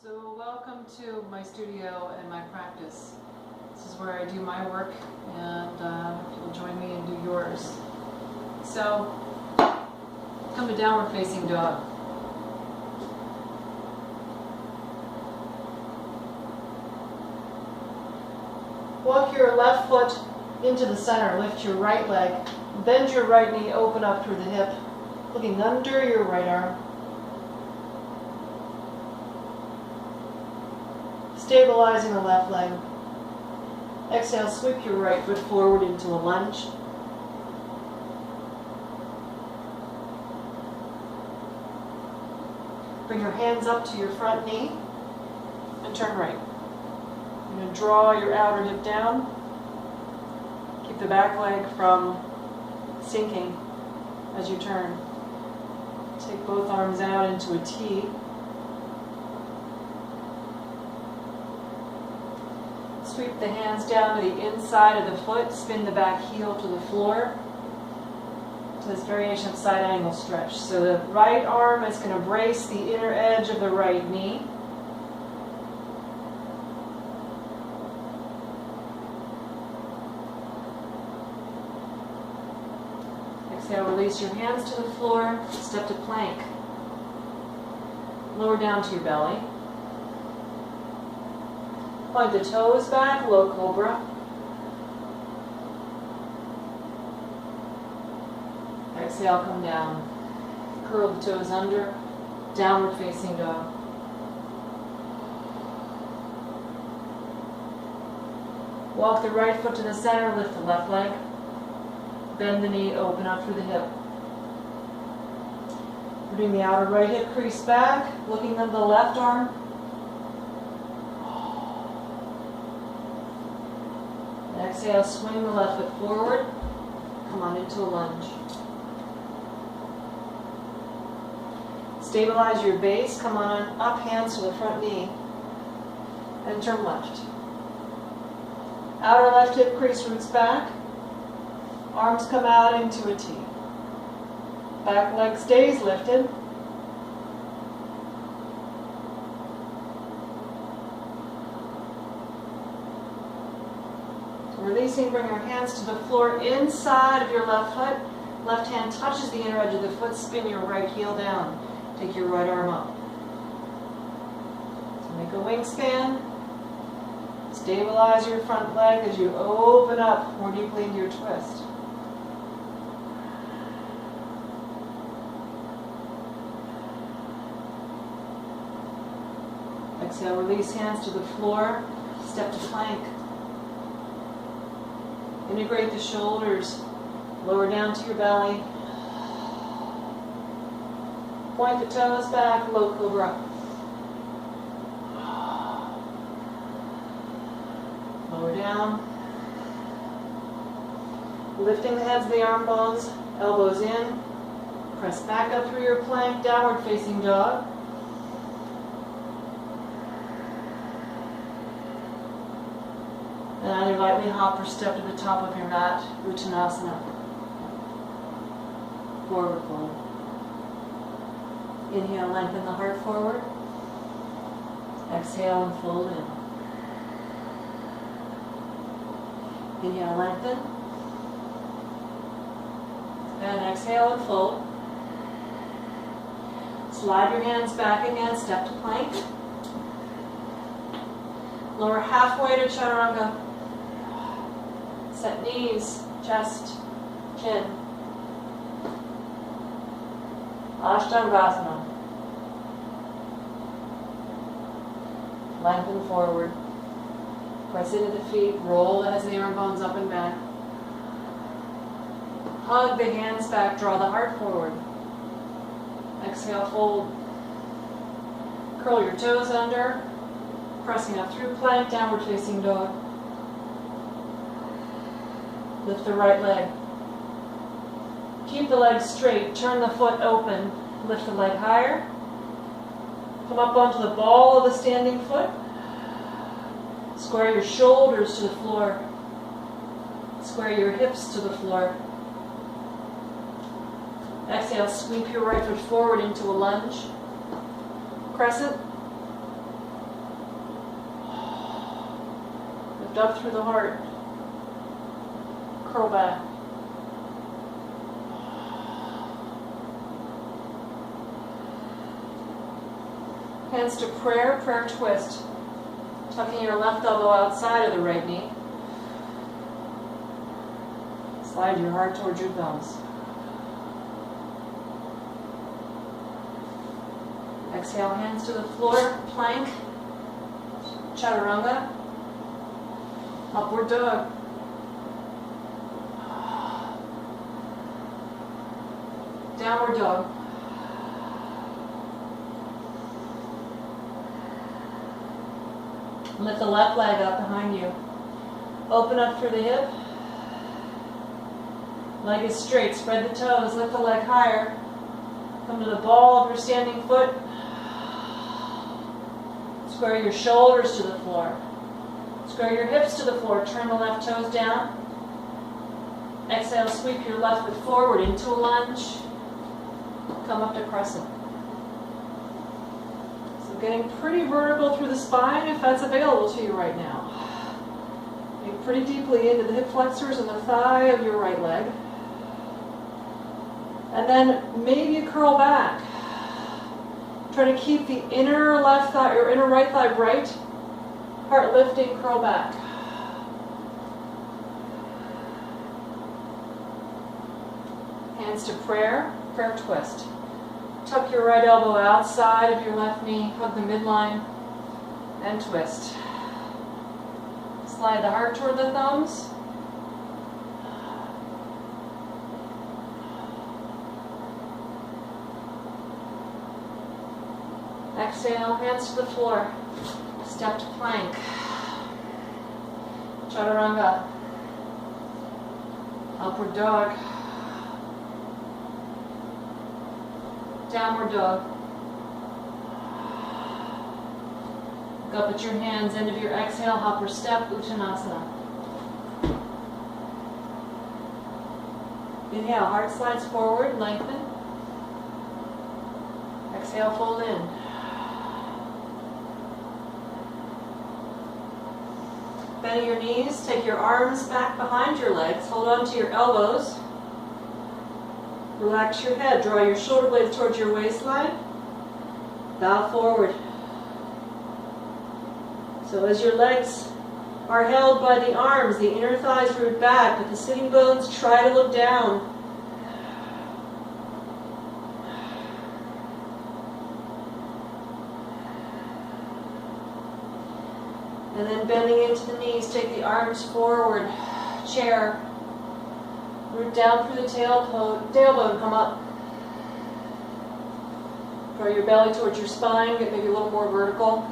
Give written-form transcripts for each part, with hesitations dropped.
So welcome to my studio and my practice. This is where I do my work, and you'll join me and do yours. So come to downward facing dog. Walk your left foot into the center, lift your right leg, bend your right knee, open up through the hip, looking under your right arm. Stabilizing the left leg. Exhale, sweep your right foot forward into a lunge. Bring your hands up to your front knee and turn right. You're going to draw your outer hip down. Keep the back leg from sinking as you turn. Take both arms out into a T. Sweep the hands down to the inside of the foot, spin the back heel to the floor. To this variation of side angle stretch. So the right arm is going to brace the inner edge of the right knee. Exhale, release your hands to the floor, step to plank. Lower down to your belly. Point the toes back, low cobra. Exhale, come down. Curl the toes under, downward facing dog. Walk the right foot to the center, lift the left leg. Bend the knee, open up through the hip. Bring the outer right hip crease back, looking at the left arm. Exhale, swing the left foot forward. Come on into a lunge. Stabilize your base. Come on up, hands to the front knee. And turn left. Outer left hip crease roots back. Arms come out into a T. Back leg stays lifted. Releasing, bring your hands to the floor inside of your left foot. Left hand touches the inner edge of the foot. Spin your right heel down. Take your right arm up. So make a wingspan. Stabilize your front leg as you open up more deeply into your twist. Exhale, release hands to the floor. Step to plank. Integrate the shoulders, lower down to your belly. Point the toes back, low cobra. Lower down. Lifting the heads of the arm bones, elbows in. Press back up through your plank, downward facing dog. And either lightly hop or step to the top of your mat, Uttanasana. Forward fold. Inhale, lengthen the heart forward. Exhale and fold in. Inhale, lengthen. And exhale and fold. Slide your hands back again, step to plank. Lower halfway to Chaturanga. Set knees, chest, chin. Ashtanga. Lengthen forward. Press into the feet. Roll the heads of the arm bones up and back. Hug the hands back. Draw the heart forward. Exhale, fold. Curl your toes under. Pressing up through plank, downward facing dog. Lift the right leg. Keep the leg straight. Turn the foot open. Lift the leg higher. Come up onto the ball of the standing foot. Square your shoulders to the floor. Square your hips to the floor. Exhale, sweep your right foot forward into a lunge. Crescent. lift up through the heart. Curl back. Hands to prayer, prayer twist. Tucking your left elbow outside of the right knee. Slide your heart towards your thumbs. Exhale, hands to the floor, plank, chaturanga, upward dog. Downward dog. Lift the left leg up behind you. Open up through the hip. Leg is straight. Spread the toes. Lift the leg higher. Come to the ball of your standing foot. Square your shoulders to the floor. Square your hips to the floor. Turn the left toes down. Exhale, sweep your left foot forward into a lunge. Come up to crescent. So getting pretty vertical through the spine if that's available to you right now. Get pretty deeply into the hip flexors and the thigh of your right leg. And then maybe curl back. Try to keep the inner left thigh or inner right thigh bright. Heart lifting, curl back. Hands to prayer, prayer twist. Tuck your right elbow outside of your left knee, hug the midline, and twist. Slide the heart toward the thumbs. Exhale, hands to the floor. Step to plank. Chaturanga. Upward dog. Downward dog. Look up at your hands, end of your exhale, hopper step, Uttanasana. Inhale, heart slides forward, lengthen. Exhale, fold in. Bend your knees, take your arms back behind your legs, hold on to your elbows. Relax your head, draw your shoulder blades towards your waistline. Bow forward. So as your legs are held by the arms, the inner thighs root back, but the sitting bones try to look down. And then bending into the knees, take the arms forward, chair. Root down through the tailbone, come up. Draw your belly towards your spine, get maybe a little more vertical.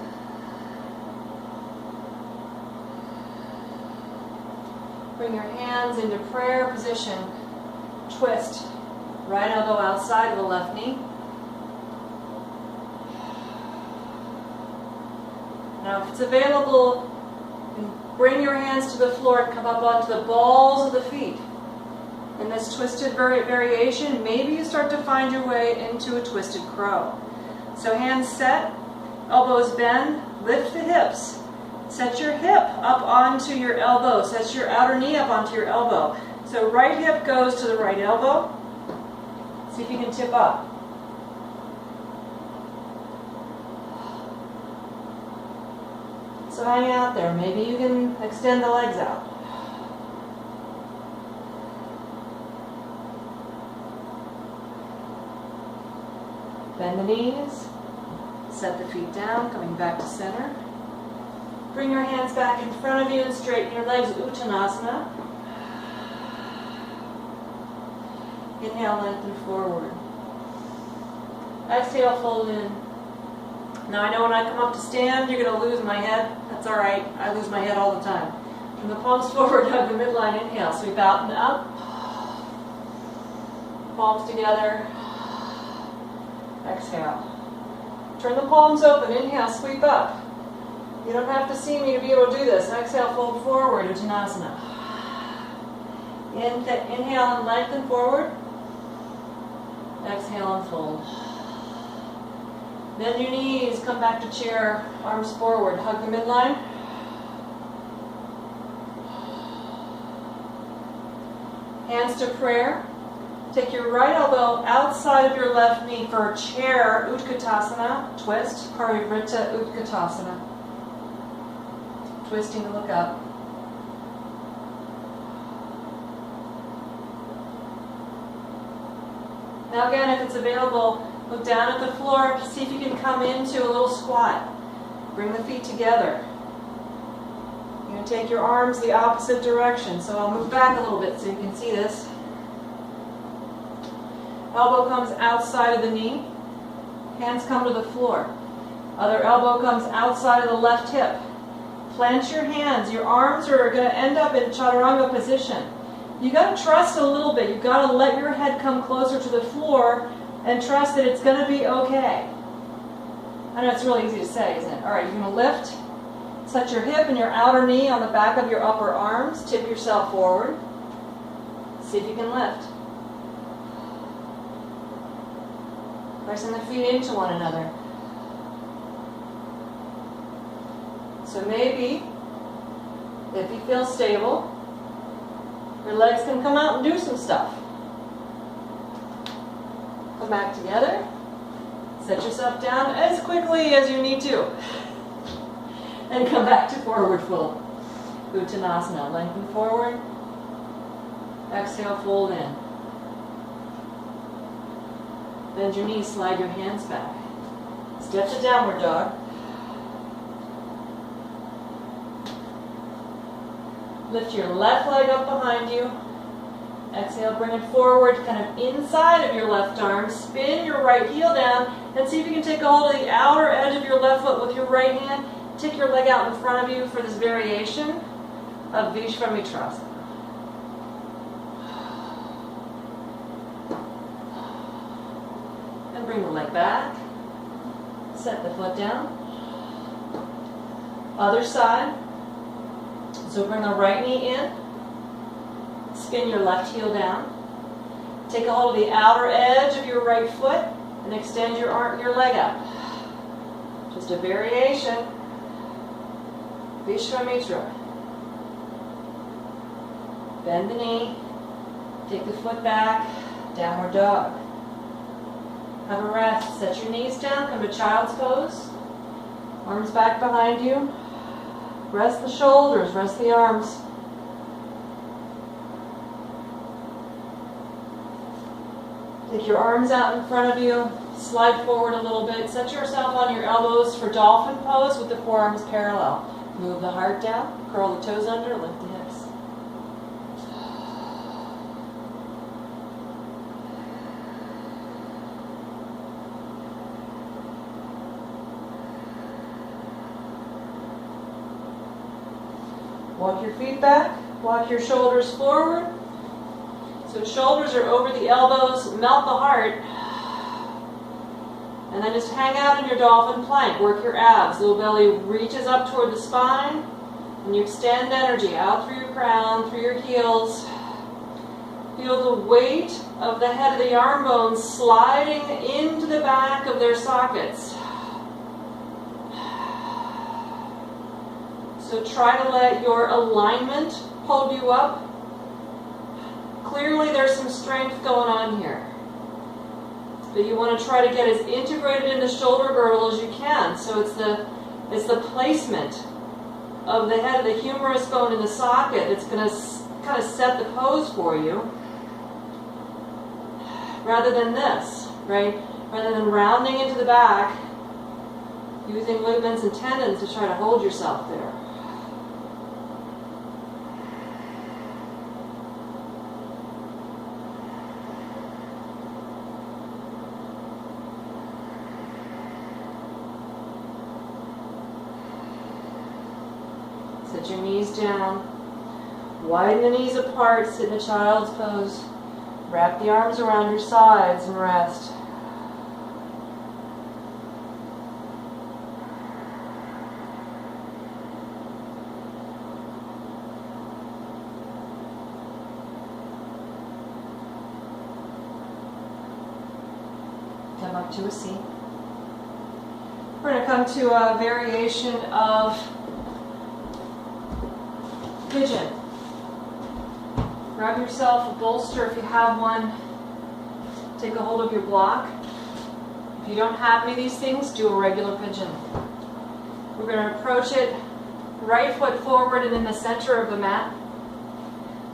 Bring your hands into prayer position. Twist. Right elbow outside of the left knee. Now if it's available, bring your hands to the floor and come up onto the balls of the feet. In this twisted variation, maybe you start to find your way into a twisted crow. So hands set, elbows bend, lift the hips. Set your hip up onto your elbow. Set your outer knee up onto your elbow. So right hip goes to the right elbow. See if you can tip up. So hang out there. Maybe you can extend the legs out. Bend the knees. Set the feet down, coming back to center. Bring your hands back in front of you and straighten your legs, Uttanasana. Inhale, lengthen forward. Exhale, fold in. Now I know when I come up to stand, you're going to lose my head. That's all right. I lose my head all the time. From the palms forward, hug the midline. Inhale, sweep out and up. Palms together. Exhale. Turn the palms open. Inhale, sweep up. You don't have to see me to be able to do this. Exhale, fold forward, Uttanasana. Inhale and lengthen forward. Exhale and fold. Bend your knees, come back to chair, arms forward, hug the midline. Hands to prayer. Take your right elbow outside of your left knee for a chair Utkatasana, twist, Parivrtta Utkatasana. Twisting to look up. Now again, if it's available, look down at the floor, see if you can come into a little squat. Bring the feet together. You're going to take your arms the opposite direction. So I'll move back a little bit so you can see this. Elbow comes outside of the knee. Hands come to the floor. Other elbow comes outside of the left hip. Plant your hands. Your arms are going to end up in chaturanga position. You got to trust a little bit. You've got to let your head come closer to the floor and trust that it's going to be okay. I know it's really easy to say, isn't it? All right, you're going to lift. Set your hip and your outer knee on the back of your upper arms. Tip yourself forward. See if you can lift. Pressing the feet into one another. So maybe, if you feel stable, your legs can come out and do some stuff. Come back together. Set yourself down as quickly as you need to. And come back to forward fold. Uttanasana. Lengthen forward. Exhale, fold in. Bend your knees, slide your hands back. Step to downward dog. Lift your left leg up behind you. Exhale, bring it forward, kind of inside of your left arm. Spin your right heel down and see if you can take a hold of the outer edge of your left foot with your right hand. Take your leg out in front of you for this variation of Vishvamitra. And bring the leg back. Set the foot down. Other side. So bring the right knee in. Spin your left heel down. Take a hold of the outer edge of your right foot and extend your leg out. Just a variation. Vishvamitra. Bend the knee. Take the foot back. Downward dog. Have a rest. Set your knees down. Come to child's pose. Arms back behind you. Rest the shoulders. Rest the arms. Take your arms out in front of you. Slide forward a little bit. Set yourself on your elbows for dolphin pose with the forearms parallel. Move the heart down. Curl the toes under. Lift the hips. Walk your feet back. Walk your shoulders forward. So shoulders are over the elbows. Melt the heart. And then just hang out in your dolphin plank. Work your abs. Little belly reaches up toward the spine. And you extend energy out through your crown, through your heels. Feel the weight of the head of the arm bones sliding into the back of their sockets. So try to let your alignment hold you up. Clearly there's some strength going on here. But you want to try to get as integrated in the shoulder girdle as you can. So it's the placement of the head of the humerus bone in the socket that's going to kind of set the pose for you. Rather than this, right? Rather than rounding into the back, using ligaments and tendons to try to hold yourself there. Set your knees down. Widen the knees apart. Sit in a child's pose. Wrap the arms around your sides and rest. Come up to a seat. We're going to come to a variation of pigeon. Grab yourself a bolster if you have one. Take a hold of your block. If you don't have any of these things, do a regular pigeon. We're going to approach it right foot forward and in the center of the mat.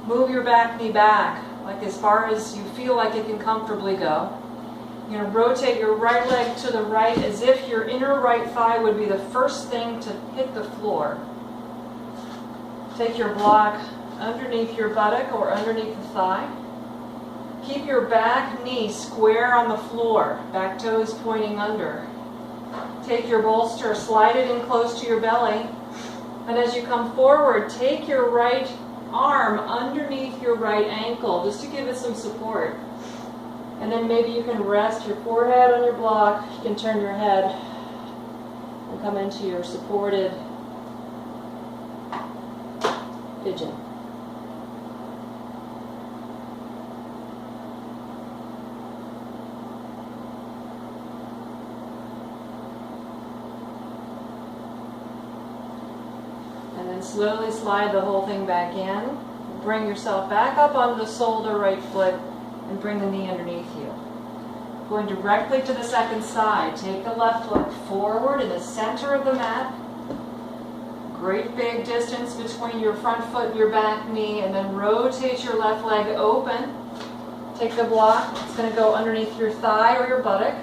Move your back knee back, like as far as you feel like it can comfortably go. You're going to rotate your right leg to the right as if your inner right thigh would be the first thing to hit the floor. Take your block underneath your buttock or underneath the thigh. Keep your back knee square on the floor, back toes pointing under. Take your bolster, slide it in close to your belly, and as you come forward, take your right arm underneath your right ankle just to give it some support. And then maybe you can rest your forehead on your block. You can turn your head and come into your supported pigeon. And then slowly slide the whole thing back in. Bring yourself back up onto the sole of the right foot and bring the knee underneath you. Going directly to the second side. Take the left foot forward in the center of the mat. Great big distance between your front foot and your back knee, and then rotate your left leg open. Take the block. It's going to go underneath your thigh or your buttock,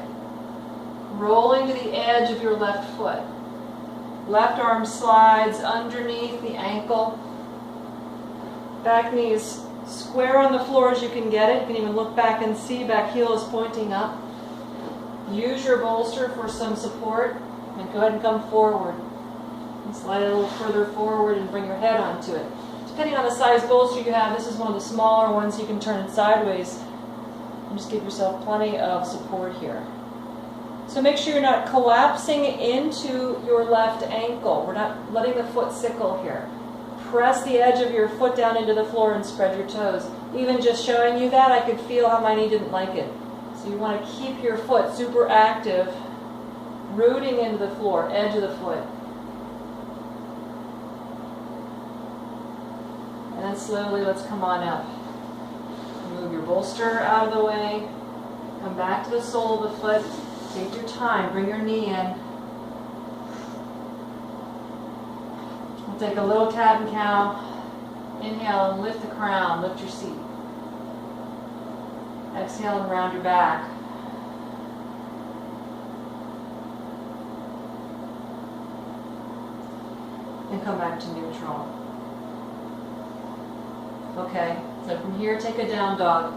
rolling to the edge of your left foot. Left arm slides underneath the ankle. Back knee is square on the floor as you can get it. You can even look back and see back heel is pointing up. Use your bolster for some support and go ahead and come forward. And slide it a little further forward and bring your head onto it. Depending on the size bolster you have, this is one of the smaller ones. You can turn it sideways and just give yourself plenty of support here. So make sure you're not collapsing into your left ankle. We're not letting the foot sickle here. Press the edge of your foot down into the floor and spread your toes. Even just showing you that, I could feel how my knee didn't like it. So you want to keep your foot super active, rooting into the floor, edge of the foot. And then slowly, let's come on up. Move your bolster out of the way. Come back to the sole of the foot. Take your time. Bring your knee in. We'll take a little cat and cow. Inhale and lift the crown. Lift your seat. Exhale and round your back. And come back to neutral. Okay, so from here, take a down dog.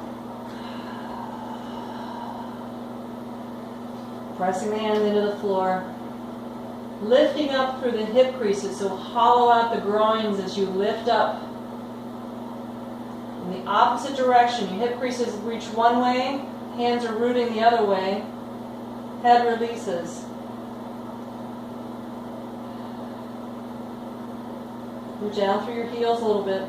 Pressing the hands into the floor. Lifting up through the hip creases, so hollow out the groins as you lift up. In the opposite direction, your hip creases reach one way, hands are rooting the other way. Head releases. Move down through your heels a little bit.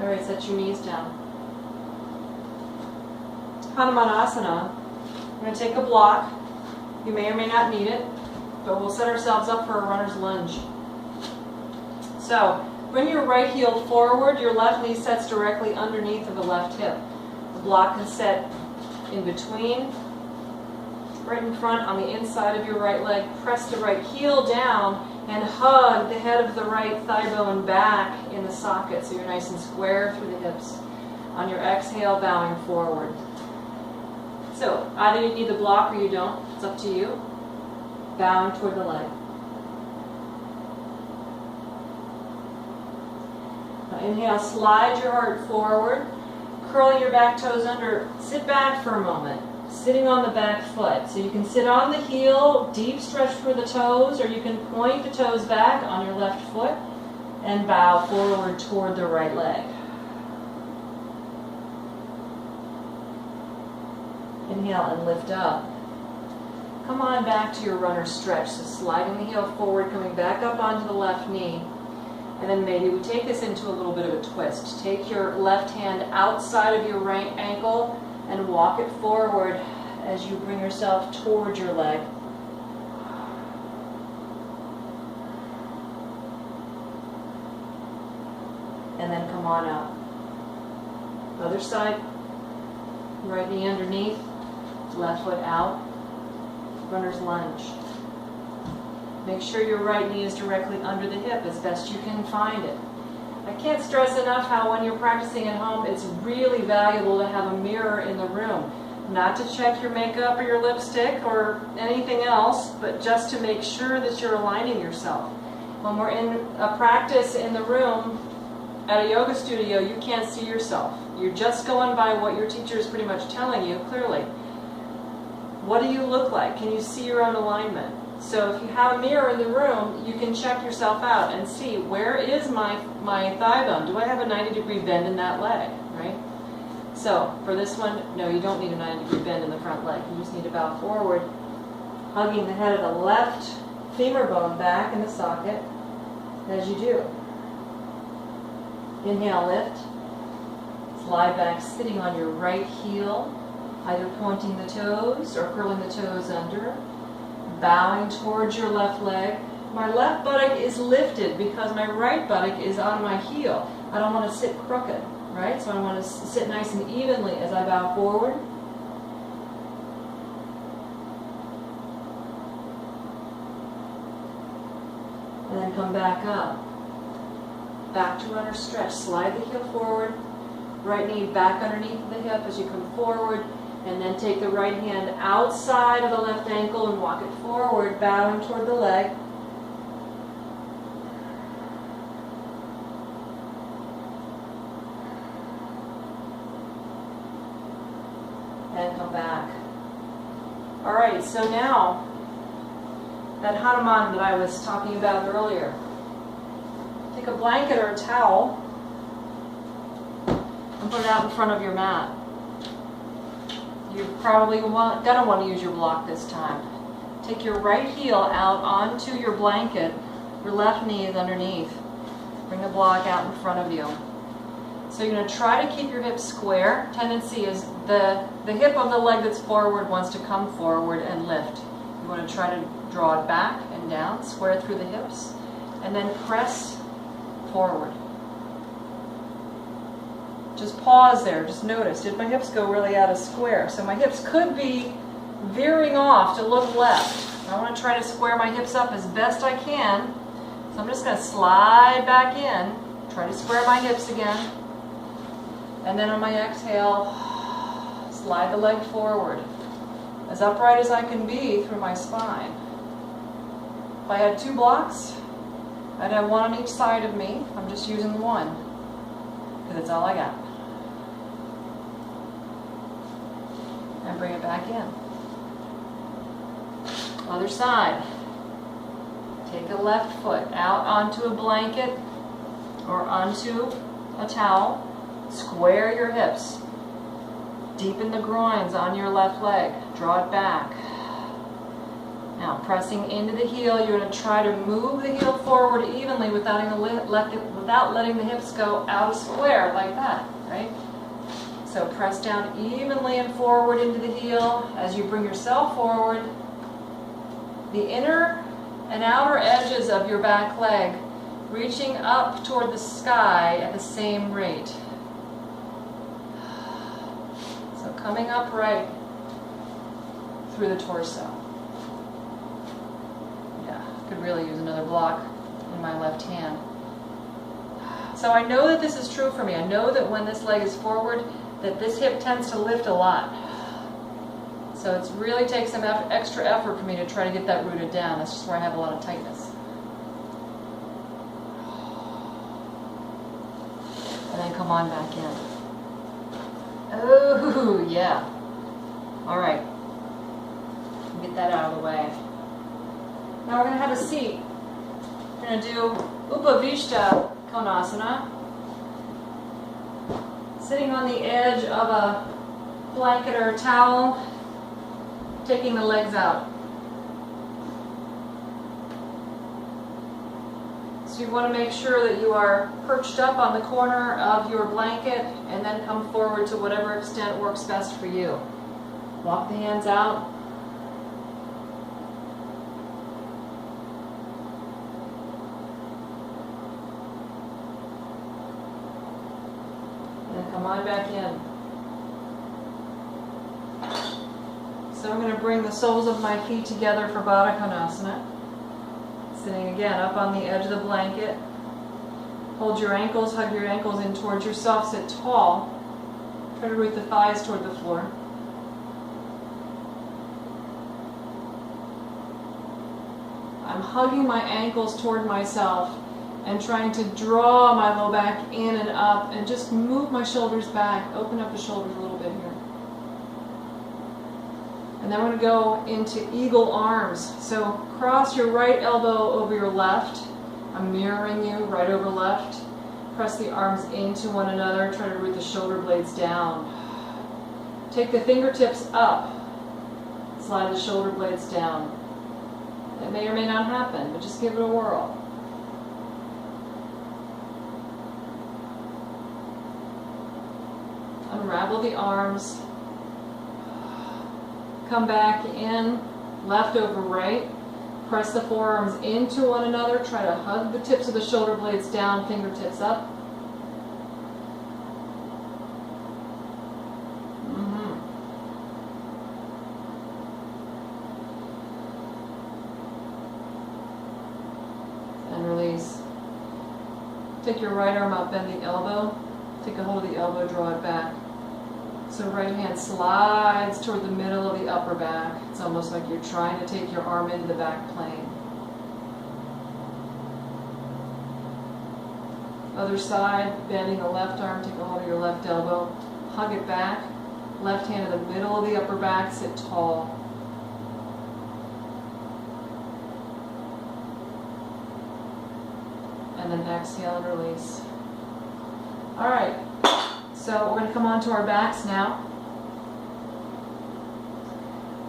All right, set your knees down. Hanumanasana. We're going to take a block. You may or may not need it, but we'll set ourselves up for a runner's lunge. So, bring your right heel forward. Your left knee sets directly underneath of the left hip. The block is set in between, right in front on the inside of your right leg. Press the right heel down and hug the head of the right thigh bone back in the socket so you're nice and square through the hips. On your exhale, bowing forward. So, either you need the block or you don't. It's up to you. Bowing toward the leg. Now inhale, slide your heart forward. Curling your back toes under. Sit back for a moment. Sitting on the back foot. So you can sit on the heel, deep stretch through the toes, or you can point the toes back on your left foot and bow forward toward the right leg. Inhale and lift up. Come on back to your runner stretch. So sliding the heel forward, coming back up onto the left knee. And then maybe we take this into a little bit of a twist. Take your left hand outside of your right ankle and walk it forward as you bring yourself towards your leg. And then come on out. Other side, right knee underneath, left foot out, runner's lunge. Make sure your right knee is directly under the hip as best you can find it. I can't stress enough how when you're practicing at home, it's really valuable to have a mirror in the room. Not to check your makeup or your lipstick or anything else, but just to make sure that you're aligning yourself. When we're in a practice in the room at a yoga studio, you can't see yourself. You're just going by what your teacher is pretty much telling you clearly. What do you look like? Can you see your own alignment? So if you have a mirror in the room, you can check yourself out and see, where is my thigh bone? Do I have a 90-degree bend in that leg, right? So for this one, no, you don't need a 90-degree bend in the front leg. You just need to bow forward, hugging the head of the left femur bone back in the socket as you do. Inhale, lift. Slide back, sitting on your right heel, either pointing the toes or curling the toes under. Bowing towards your left leg. My left buttock is lifted because my right buttock is on my heel. I don't want to sit crooked, right? So I want to sit nice and evenly as I bow forward. And then come back up. Back to runner stretch. Slide the heel forward. Right knee back underneath the hip as you come forward. And then take the right hand outside of the left ankle and walk it forward, bowing toward the leg. And come back. All right, so now, that Hanuman that I was talking about earlier. Take a blanket or a towel and put it out in front of your mat. You're probably going to want to use your block this time. Take your right heel out onto your blanket. Your left knee is underneath. Bring the block out in front of you. So you're going to try to keep your hips square. Tendency is the hip of the leg that's forward wants to come forward and lift. You want to try to draw it back and down, square through the hips, and then press forward. Just pause there, just notice, did my hips go really out of square? So my hips could be veering off to look left. I want to try to square my hips up as best I can. So I'm just going to slide back in, try to square my hips again. And then on my exhale, slide the leg forward, as upright as I can be through my spine. If I had two blocks, I'd have one on each side of me. I'm just using one, because that's all I got. And bring it back in. Other side. Take the left foot out onto a blanket or onto a towel. Square your hips. Deepen the groins on your left leg. Draw it back. Now pressing into the heel, you're going to try to move the heel forward evenly without letting the hips go out of square like that, right? So press down evenly and forward into the heel as you bring yourself forward. The inner and outer edges of your back leg reaching up toward the sky at the same rate. So coming upright through the torso. Yeah, could really use another block in my left hand. So I know that this is true for me. I know that when this leg is forward, that this hip tends to lift a lot. So it really takes some extra effort for me to try to get that rooted down. That's just where I have a lot of tightness. And then come on back in. Oh, yeah. All right. Get that out of the way. Now we're going to have a seat. We're going to do Upavishta Konasana. Sitting on the edge of a blanket or a towel, taking the legs out. So So you want to make sure that you are perched up on the corner of your blanket and then come forward to whatever extent works best for you. Walk the hands out. And then come on back in. So I'm going to bring the soles of my feet together for Baddha Konasana. Sitting again up on the edge of the blanket. Hold your ankles, hug your ankles in towards yourself, sit tall. Try to root the thighs toward the floor. I'm hugging my ankles toward myself and trying to draw my low back in and up and just move my shoulders back, open up the shoulders a little bit here. And then we're going to go into eagle arms. So cross your right elbow over your left. I'm mirroring you, right over left. Press the arms into one another. Try to root the shoulder blades down. Take the fingertips up. Slide the shoulder blades down. That may or may not happen, but just give it a whirl. Unravel the arms. Come back in, left over right. Press the forearms into one another. Try to hug the tips of the shoulder blades down, fingertips up. And release. Take your right arm up, bend the elbow. Take a hold of the elbow, draw it back. So right hand slides toward the middle of the upper back. It's almost like you're trying to take your arm into the back plane. Other side, bending the left arm, take a hold of your left elbow, hug it back. Left hand in the middle of the upper back, sit tall. And then exhale and release. All right. So we're going to come onto our backs now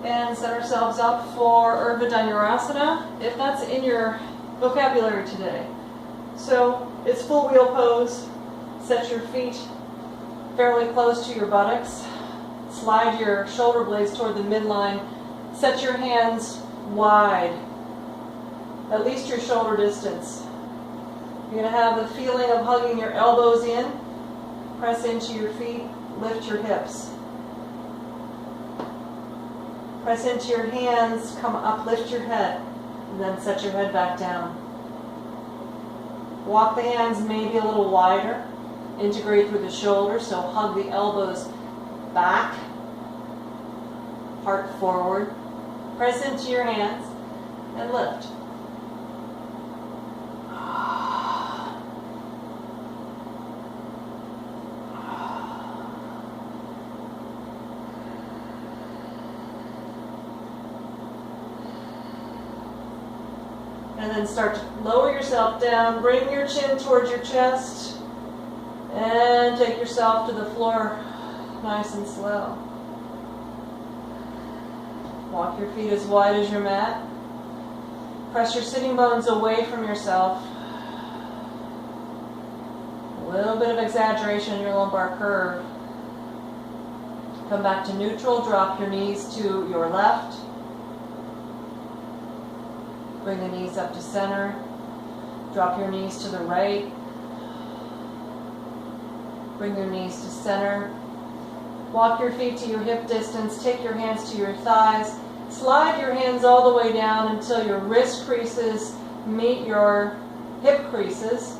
and set ourselves up for Urdhva Dhanurasana, if that's in your vocabulary today. So it's full wheel pose. Set your feet fairly close to your buttocks. Slide your shoulder blades toward the midline. Set your hands wide, at least your shoulder distance. You're going to have the feeling of hugging your elbows in. Press into your feet, lift your hips. Press into your hands, come up, lift your head, and then set your head back down. Walk the hands maybe a little wider. Integrate through the shoulders, so hug the elbows back, heart forward. Press into your hands and lift. And then start to lower yourself down, bring your chin towards your chest, and take yourself to the floor nice and slow. Walk your feet as wide as your mat. Press your sitting bones away from yourself. A little bit of exaggeration in your lumbar curve. Come back to neutral, drop your knees to your left. Bring the knees up to center. Drop your knees to the right. Bring your knees to center. Walk your feet to your hip distance. Take your hands to your thighs. Slide your hands all the way down until your wrist creases meet your hip creases.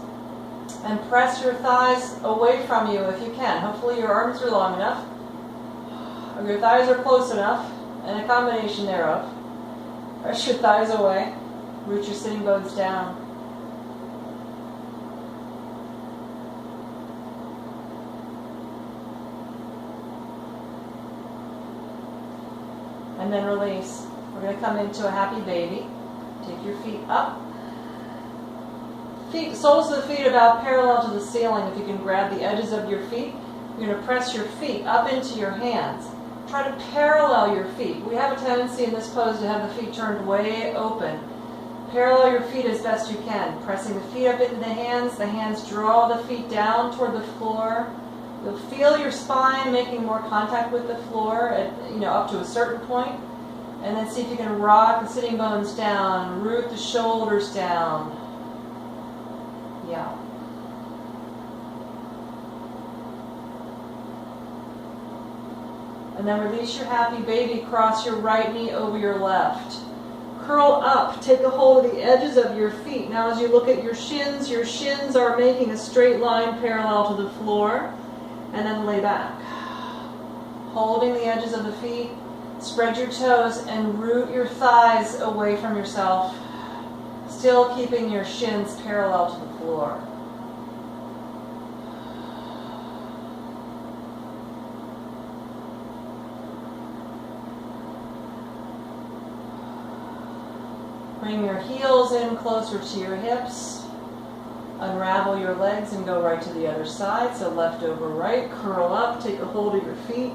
And press your thighs away from you if you can. Hopefully your arms are long enough, or your thighs are close enough, and a combination thereof. Press your thighs away. Root your sitting bones down. And then release. We're going to come into a happy baby. Take your feet up. Soles of the feet about parallel to the ceiling. If you can grab the edges of your feet, you're going to press your feet up into your hands. Try to parallel your feet. We have a tendency in this pose to have the feet turned way open. Parallel your feet as best you can, pressing the feet up into the hands draw the feet down toward the floor. You'll feel your spine making more contact with the floor at, up to a certain point. And then see if you can rock the sitting bones down, root the shoulders down. Yeah. And then release your happy baby, cross your right knee over your left. Curl up, take a hold of the edges of your feet. Now as you look at your shins are making a straight line parallel to the floor. And then lay back. Holding the edges of the feet, spread your toes and root your thighs away from yourself. Still keeping your shins parallel to the floor. Bring your heels in closer to your hips. Unravel your legs and go right to the other side. So left over right. Curl up. Take a hold of your feet.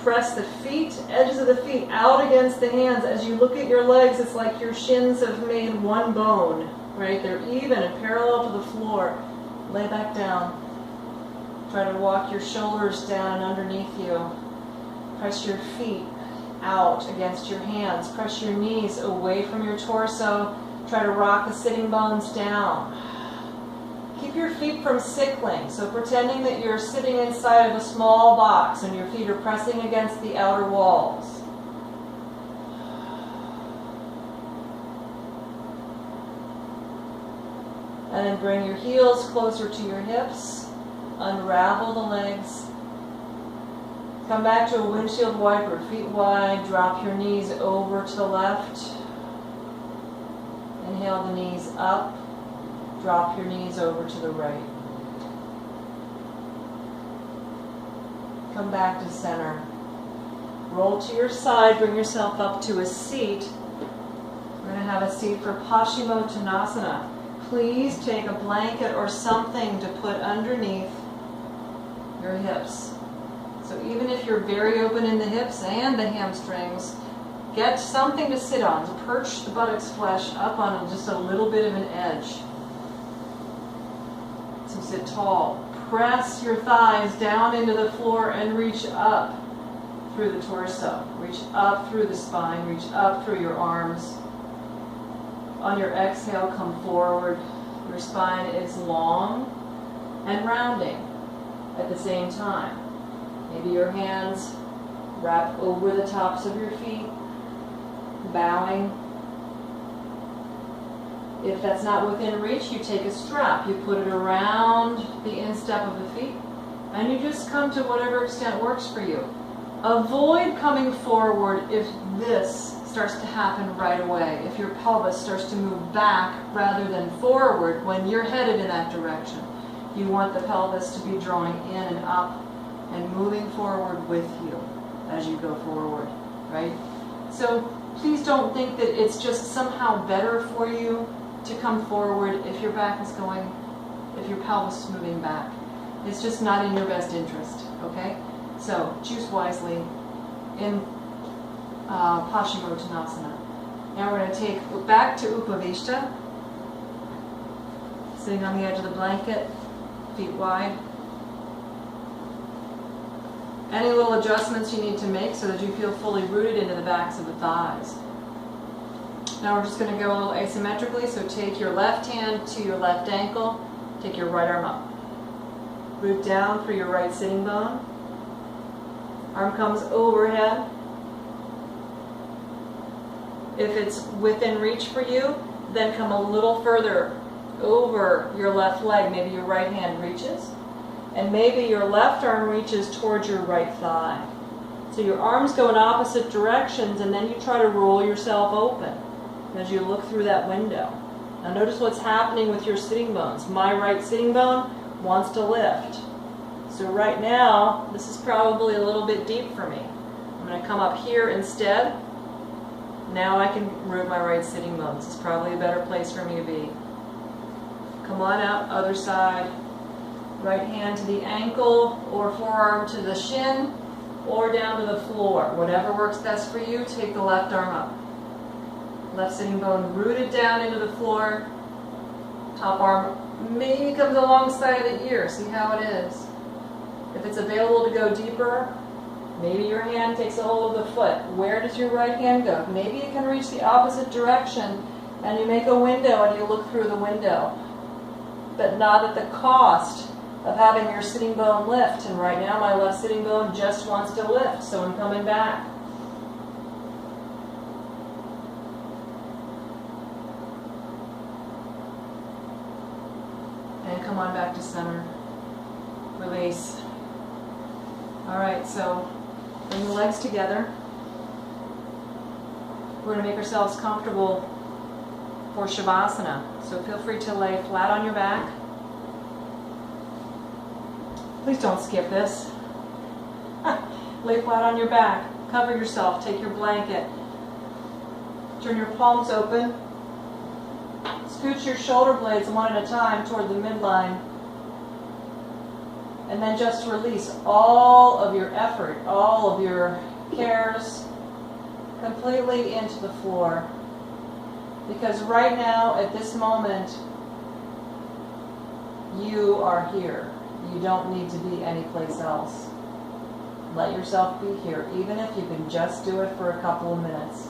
Press the feet, edges of the feet out against the hands. As you look at your legs, it's like your shins have made one bone. Right? They're even and parallel to the floor. Lay back down. Try to walk your shoulders down and underneath you. Press your feet out against your hands. Press your knees away from your torso. Try to rock the sitting bones down. Keep your feet from sickling. So pretending that you're sitting inside of a small box and your feet are pressing against the outer walls. And then bring your heels closer to your hips. Unravel the legs. Come back to a windshield wiper, feet wide. Drop your knees over to the left. Inhale the knees up. Drop your knees over to the right. Come back to center. Roll to your side, bring yourself up to a seat. We're going to have a seat for Paschimottanasana. Please take a blanket or something to put underneath your hips. So even if you're very open in the hips and the hamstrings, get something to sit on, to perch the buttocks flesh up on just a little bit of an edge. So sit tall. Press your thighs down into the floor and reach up through the torso. Reach up through the spine. Reach up through your arms. On your exhale, come forward. Your spine is long and rounding at the same time. Maybe your hands wrap over the tops of your feet, bowing. If that's not within reach, you take a strap. You put it around the instep of the feet, and you just come to whatever extent works for you. Avoid coming forward if this starts to happen right away, if your pelvis starts to move back rather than forward when you're headed in that direction. You want the pelvis to be drawing in and up and moving forward with you as you go forward, right? So please don't think that it's just somehow better for you to come forward if your back is going, if your pelvis is moving back. It's just not in your best interest, okay? So choose wisely in Paschimottanasana. Now we're going to take back to Upavishta, sitting on the edge of the blanket, feet wide. Any little adjustments you need to make so that you feel fully rooted into the backs of the thighs. Now we're just going to go a little asymmetrically, so take your left hand to your left ankle, take your right arm up. Root down for your right sitting bone. Arm comes overhead. If it's within reach for you, then come a little further over your left leg. Maybe your right hand reaches. And maybe your left arm reaches towards your right thigh. So your arms go in opposite directions, and then you try to roll yourself open as you look through that window. Now notice what's happening with your sitting bones. My right sitting bone wants to lift. So right now, this is probably a little bit deep for me. I'm going to come up here instead. Now I can root my right sitting bones. It's probably a better place for me to be. Come on out, other side. Right hand to the ankle or forearm to the shin or down to the floor. Whatever works best for you, take the left arm up. Left sitting bone rooted down into the floor. Top arm maybe comes alongside the ear. See how it is. If it's available to go deeper, maybe your hand takes a hold of the foot. Where does your right hand go? Maybe it can reach the opposite direction and you make a window and you look through the window. But not at the cost of having your sitting bone lift. And right now my left sitting bone just wants to lift, so I'm coming back. And come on back to center. Release. Alright, so bring the legs together. We're going to make ourselves comfortable for Shavasana. So feel free to lay flat on your back. Please don't skip this. Lay flat on your back. Cover yourself. Take your blanket. Turn your palms open. Scoot your shoulder blades one at a time toward the midline. And then just release all of your effort, all of your cares completely into the floor. Because right now, at this moment, you are here. You don't need to be anyplace else. Let yourself be here, even if you can just do it for a couple of minutes.